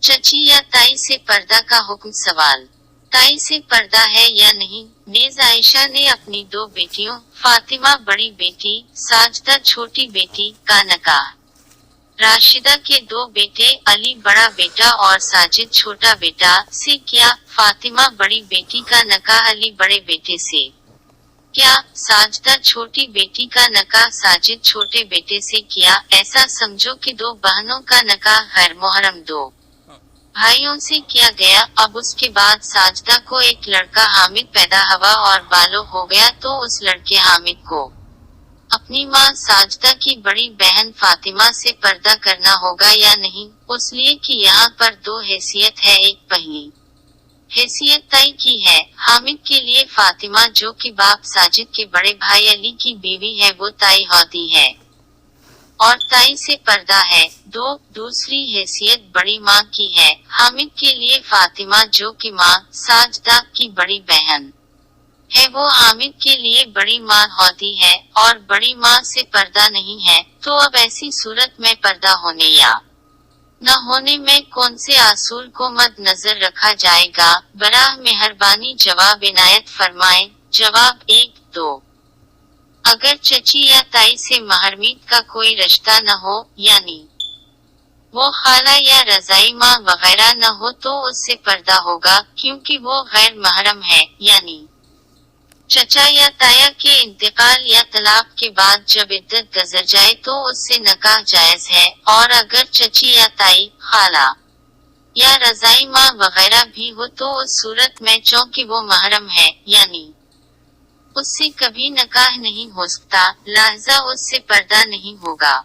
चची या ताई से पर्दा का हुक्म सवाल। ताई से पर्दा है या नहीं? नेज़ आयशा ने अपनी दो बेटियों, फातिमा बड़ी बेटी, साजदा छोटी बेटी, का निकाह राशिदा के दो बेटे, अली बड़ा बेटा और साजिद छोटा बेटा, से किया। फातिमा बड़ी बेटी का निकाह अली बड़े बेटे से क्या? साजदा छोटी बेटी का निकाह साजिद छोटे बेटे से किया। ऐसा समझो कि दो बहनों का निकाह गैर मुहर्रम दो भाइयों से किया गया। अब उसके बाद साजदा को एक लड़का हामिद पैदा हुआ और बालो हो गया, तो उस लड़के हामिद को अपनी माँ साजदा की बड़ी बहन फातिमा से पर्दा करना होगा या नहीं? उसलिए कि यहाँ पर दो हैसियत है। एक पहली हैसियत ताई की है। हामिद के लिए फातिमा जो कि बाप साजिद के बड़े भाई अली की बीवी है, वो ताई होती है और ताई से पर्दा है। दूसरी हैसियत बड़ी माँ की है। हामिद के लिए फातिमा जो कि माँ साजदा की बड़ी बहन है, वो हामिद के लिए बड़ी माँ होती है और बड़ी माँ से पर्दा नहीं है। तो अब ऐसी सूरत में पर्दा होने या न होने में कौन से असूल को मद्देनजर रखा जाएगा? बराह मेहरबानी जवाब इनायत फरमाएं। जवाब 1-2। अगर चची या ताई से महरमीत का कोई रिश्ता न हो, यानी वो खाला या रजाई माँ वगैरह न हो, तो उससे पर्दा होगा, क्योंकि वो गैर महरम है। यानी चचा या ताया के इंतकाल या तलाक के बाद जब इद्दत गुजर जाए तो उससे निकाह जायज है। और अगर चची या ताई, खाला या रजाई माँ वगैरह भी हो, तो उस सूरत में चूंकि वो महरम है, यानी उससे कभी निकाह नहीं हो सकता, लिहाजा उससे पर्दा नहीं होगा।